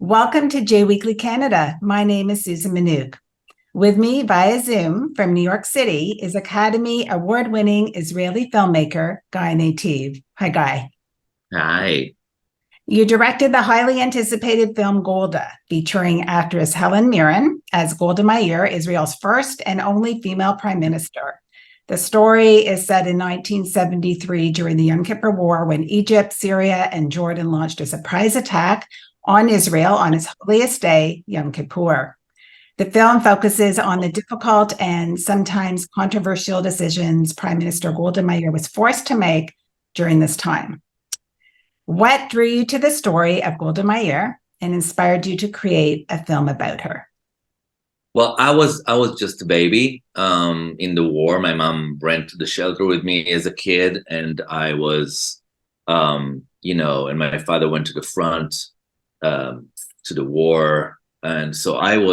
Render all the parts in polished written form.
Welcome to J Weekly Canada. My name is Susan Minuk. With me via Zoom from New York City is Academy Award-winning Israeli filmmaker Guy Nattiv. Hi, Guy. Hi. You directed the highly anticipated film Golda, featuring actress Helen Mirren as Golda Meir, Israel's first and only female prime minister. The story is set in 1973 during the Yom Kippur War, when Egypt, Syria, and Jordan launched a surprise attack on Israel on its holiest day, Yom Kippur. The film focuses on the difficult and sometimes controversial decisions Prime Minister Golda Meir was forced to make during this time. What drew you to the story of Golda Meir and inspired you to create a film about her? Well, I was just a baby in the war. My mom ran to the shelter with me as a kid, and I was, and my father went to the front to the war, and so I'm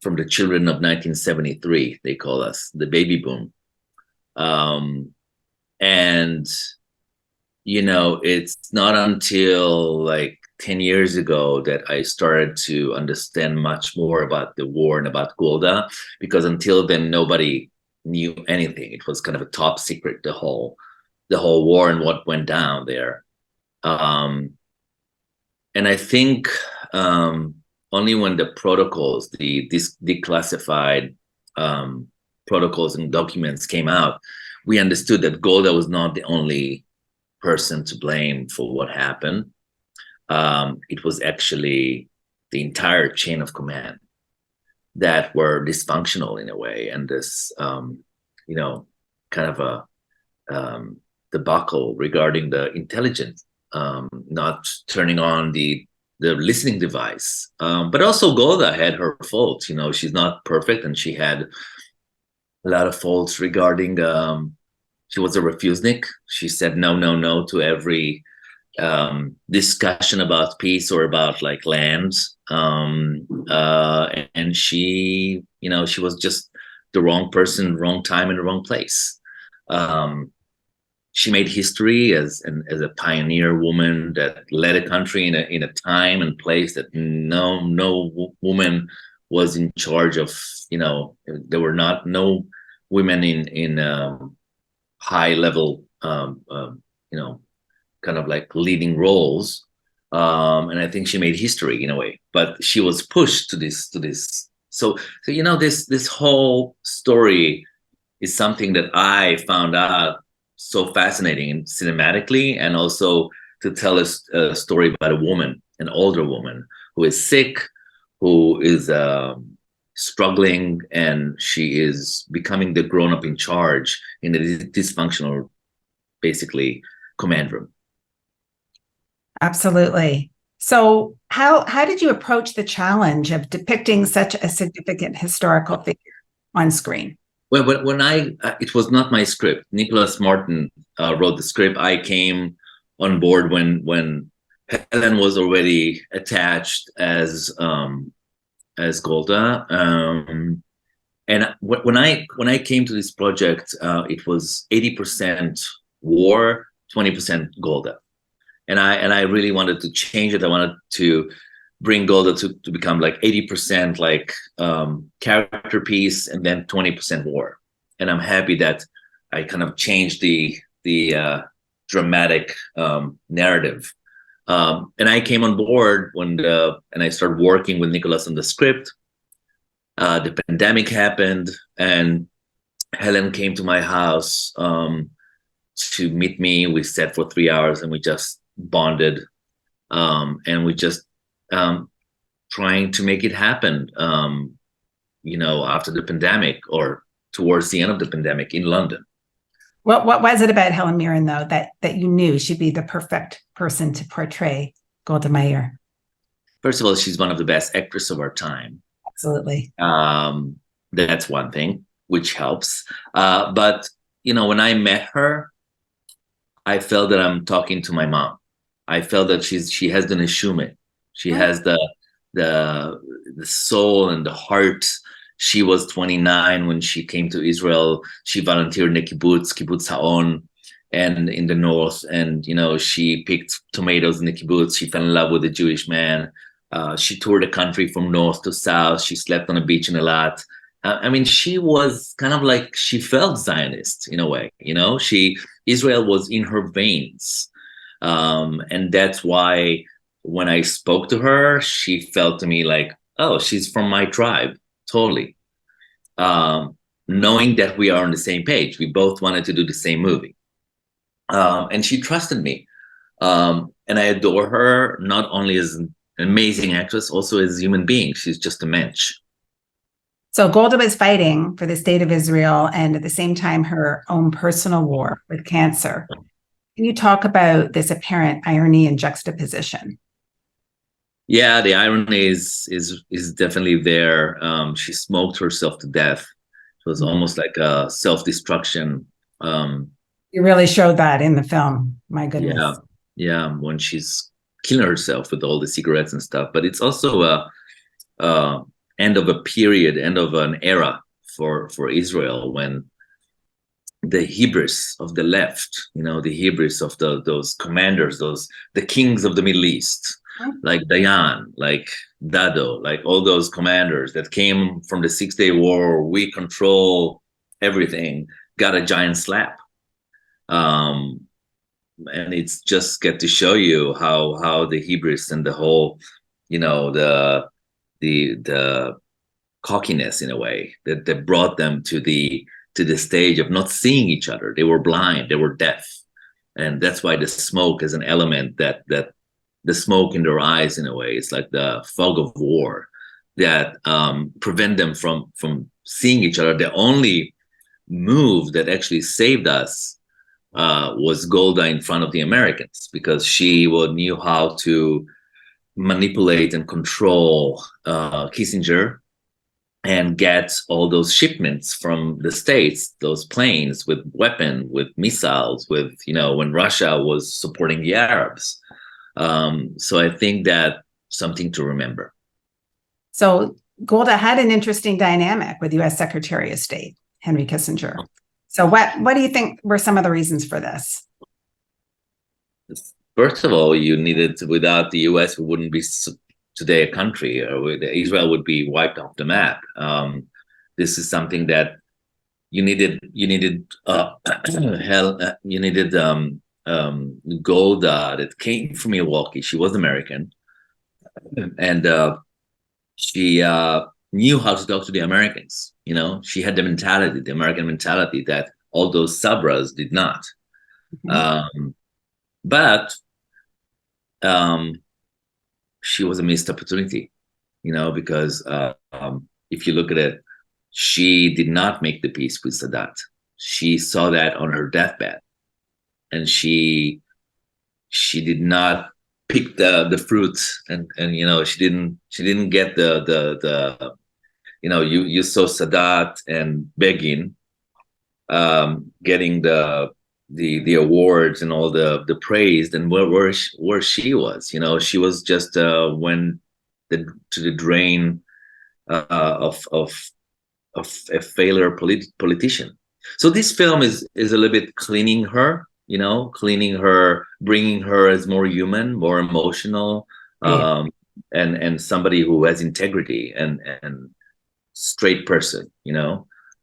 from the children of 1973. They call us the baby boom, and it's not until like 10 years ago that I started to understand much more about the war and about Golda, because until then nobody knew anything. It was kind of a top secret, the whole war and what went down there. And I think only when the protocols, the declassified protocols and documents came out, we understood that Golda was not the only person to blame for what happened. It was actually the entire chain of command that were dysfunctional in a way, and this, kind of a debacle regarding the intelligence, not turning on the listening device. But also Golda had her faults. She's not perfect, and she had a lot of faults regarding. She was a refusenik. She said no to every discussion about peace or about like lands, and she was just the wrong person, wrong time, in the wrong place. She made history as a pioneer woman that led a country in a time and place that no woman was in charge of. There were no women in high level, kind of like leading roles, and I think she made history in a way. But she was pushed to this. So this whole story is something that I found out so fascinating and cinematically, and also to tell a story about a woman, an older woman who is sick, who is struggling, and she is becoming the grown-up in charge in a dysfunctional, basically, command room. Absolutely. So how did you approach the challenge of depicting such a significant historical figure on screen? Well, but it was not my script. Nicholas Martin wrote the script. I came on board when Helen was already attached as Golda. And when I came to this project, it was 80% war, 20% Golda. And I really wanted to change it. I wanted to bring Golda to become like 80% like character piece, and then 20% war. And I'm happy that I kind of changed the dramatic narrative. And I came on board and I started working with Nicholas on the script. The pandemic happened, and Helen came to my house to meet me. We sat for 3 hours and we just bonded, and we just trying to make it happen, after the pandemic, or towards the end of the pandemic in London. What was it about Helen Mirren, though, that you knew she'd be the perfect person to portray Golda Meir? First of all, she's one of the best actresses of our time. Absolutely. That's one thing, which helps. But when I met her, I felt that I'm talking to my mom. I felt that she has the neshume. She has the soul and the heart. She was 29 when she came to Israel. She volunteered in the kibbutz Haon, and in the north, and she picked tomatoes in the kibbutz. She fell in love with a Jewish man. She toured the country from north to south. She slept on a beach in Eilat. I mean, she was kind of like, she felt Zionist in a way. Israel was in her veins, and that's why when I spoke to her, she felt to me like, oh, she's from my tribe, totally. Knowing that we are on the same page, we both wanted to do the same movie. And she trusted me. And I adore her, not only as an amazing actress, also as a human being. She's just a mensch. So Golda was fighting for the state of Israel and at the same time her own personal war with cancer. Can you talk about this apparent irony and juxtaposition? Yeah, the irony is definitely there. She smoked herself to death. It was almost like a self-destruction. You really showed that in the film. My goodness. Yeah, when she's killing herself with all the cigarettes and stuff. But it's also a end of a period, end of an era for Israel, when the hubris of the left, the hubris of those commanders, the kings of the Middle East, like Dayan, like Dado, like all those commanders that came from the 6-Day War, we control everything, got a giant slap. And it's just get to show you how the hubris and the whole, the cockiness in a way that brought them to the stage of not seeing each other. They were blind, they were deaf, and that's why the smoke is an element that the smoke in their eyes in a way, it's like the fog of war that prevent them from seeing each other. The only move that actually saved us was Golda in front of the Americans, because she knew how to manipulate and control Kissinger and get all those shipments from the States, those planes with weapons, with missiles, with, when Russia was supporting the Arabs. So I think that's something to remember. So Golda had an interesting dynamic with U.S. Secretary of State, Henry Kissinger. So what do you think were some of the reasons for this? First of all, you needed, without the U.S., we wouldn't be today a country, or Israel would be wiped off the map. This is something that you needed Golda, that came from Milwaukee. She was American, and she knew how to talk to the Americans. She had the American mentality that all those Sabras did not. But she was a missed opportunity, because if you look at it, she did not make the peace with Sadat. She saw that on her deathbed, and she did not pick the fruits, and she didn't get the you saw Sadat and Begin getting the awards and all the praise, and where she was, she was just went to the drain of a failure politician. So this film is a little bit cleaning her, bringing her as more human, more emotional, and somebody who has integrity and straight person,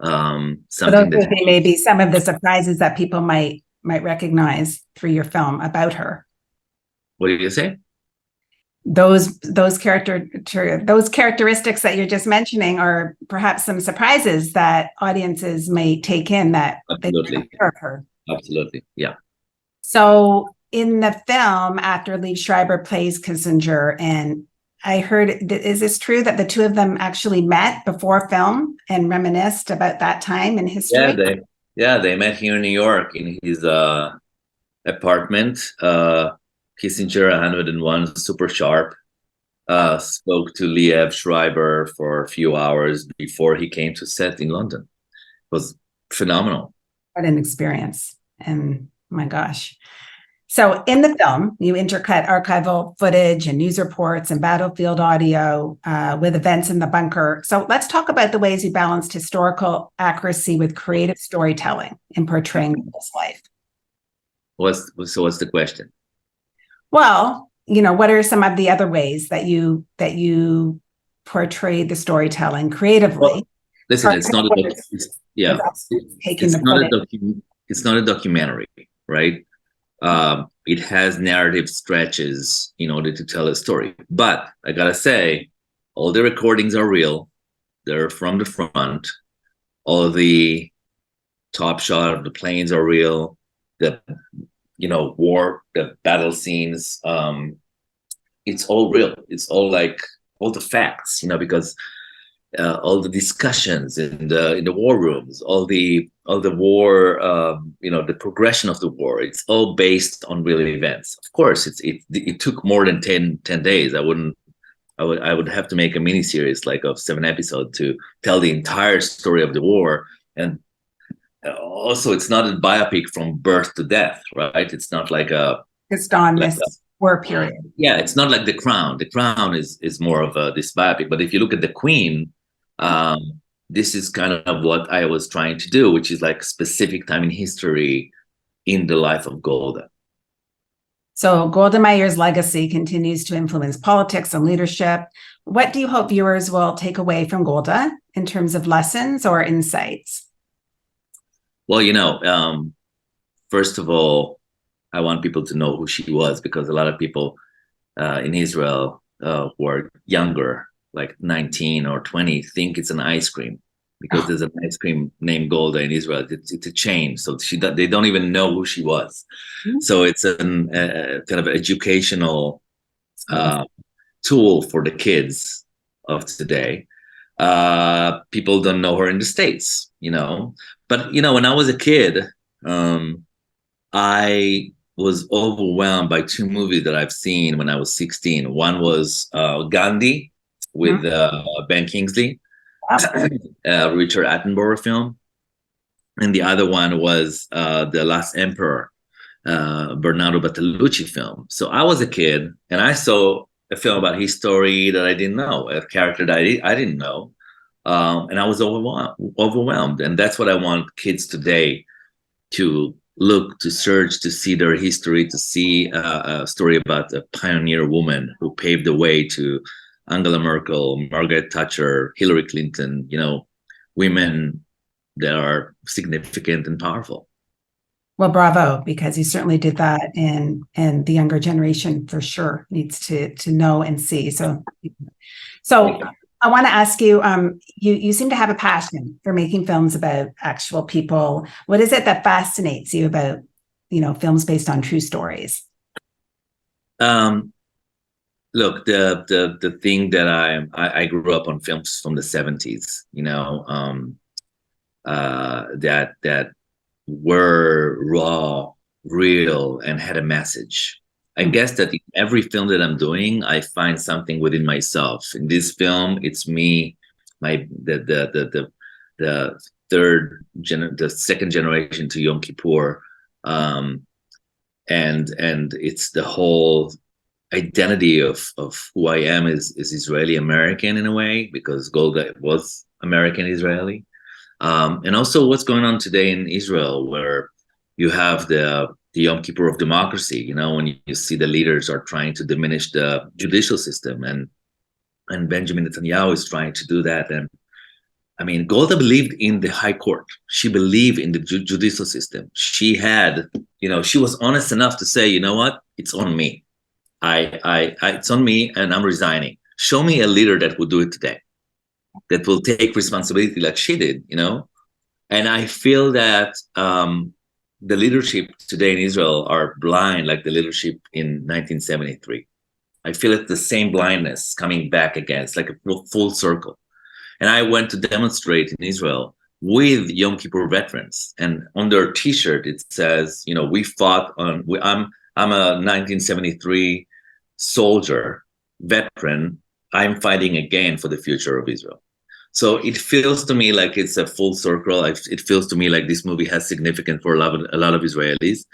something that maybe some of the surprises that people might recognize through your film about her. What did you say? Those characteristics that you're just mentioning are perhaps some surprises that audiences may take in that absolutely they heard her. Absolutely, yeah. So in the film, after Liev Schreiber plays Kissinger, and I heard, is this true that the two of them actually met before film and reminisced about that time in history? They met here in New York in his apartment. Kissinger, 101, super sharp, spoke to Liev Schreiber for a few hours before he came to set in London. It was phenomenal. What an experience. And my gosh. So in the film, you intercut archival footage and news reports and battlefield audio with events in the bunker. So let's talk about the ways you balanced historical accuracy with creative storytelling in portraying this life. What's the question? Well, what are some of the other ways that you portray the storytelling creatively? Well, listen, it's not a yeah, taking the footage. It's not a documentary, right? It has narrative stretches in order to tell a story. But I gotta say, all the recordings are real. They're from the front. All the top shot of the planes are real. The the battle scenes. It's all real. It's all like all the facts, because all the discussions in the war rooms, all the war, the progression of the war. It's all based on real events. Of course, it took more than 10 days. I would have to make a mini series like of 7 episodes to tell the entire story of the war. And also, it's not a biopic from birth to death, right? It's not like it's on this war period. Yeah, it's not like The Crown. The Crown is more of this biopic. But if you look at The Queen, this is kind of what I was trying to do, which is like specific time in history in the life of Golda. So Golda Meir's legacy continues to influence politics and leadership. What do you hope viewers will take away from Golda in terms of lessons or insights? Well, first of all, I want people to know who she was, because a lot of people in Israel who are younger, like 19 or 20, think it's an ice cream, because there's an ice cream named Golda in Israel. It's a chain, so they don't even know who she was. So it's a kind of educational tool for the kids of today. People don't know her in the States, But when I was a kid, I was overwhelmed by 2 movies that I've seen when I was 16. One was Gandhi with Ben Kingsley, Richard Attenborough film, and the other one was The Last Emperor, Bernardo Bertolucci film. So I was a kid and I saw a film about his story that I didn't know, a character that I didn't know, and I was overwhelmed. And that's what I want kids today to look, to search, to see their history, to see a story about a pioneer woman who paved the way to Angela Merkel, Margaret Thatcher, Hillary Clinton, women that are significant and powerful. Well, bravo, because you certainly did that, and the younger generation for sure needs to know and see. So I want to ask you, you seem to have a passion for making films about actual people. What is it that fascinates you about, films based on true stories? Look, the thing that I grew up on films from the 70s, that were raw, real, and had a message. I guess that in every film that I'm doing, I find something within myself. In this film, it's me, the second generation to Yom Kippur, and it's the whole identity of who I am is Israeli American in a way, because Golda was American Israeli, and also what's going on today in Israel, where you have the Yom Kippur of democracy. When you see the leaders are trying to diminish the judicial system, and Benjamin Netanyahu is trying to do that. And I mean, Golda believed in the high court. She believed in the judicial system. She had, she was honest enough to say, you know what, it's on me. It's on me, and I'm resigning. Show me a leader that will do it today, that will take responsibility like she did, And I feel that the leadership today in Israel are blind, like the leadership in 1973. I feel it's the same blindness coming back again. It's like a full circle. And I went to demonstrate in Israel with Yom Kippur veterans, and on their T-shirt it says, we fought on. I'm a 1973 soldier, veteran. I'm fighting again for the future of Israel. So it feels to me like it's a full circle. It feels to me like this movie has significance for a lot of Israelis.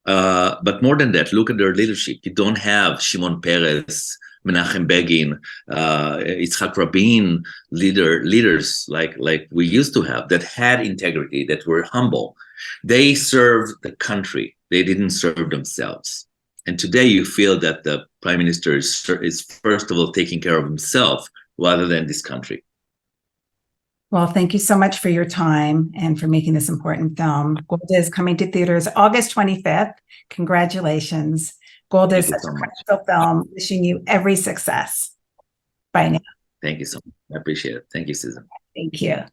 But more than that, look at their leadership. You don't have Shimon Peres, Menachem Begin, Yitzhak Rabin, leaders like we used to have, that had integrity, that were humble. They served the country. they didn't serve themselves. And today you feel that the prime minister is first of all taking care of himself rather than this country. Well, thank you so much for your time and for making this important film. Golda is coming to theaters August 25th. Congratulations. Golda is such a wonderful film. Wishing you every success. Bye now. Thank you so much. I appreciate it. Thank you, Susan. Thank you.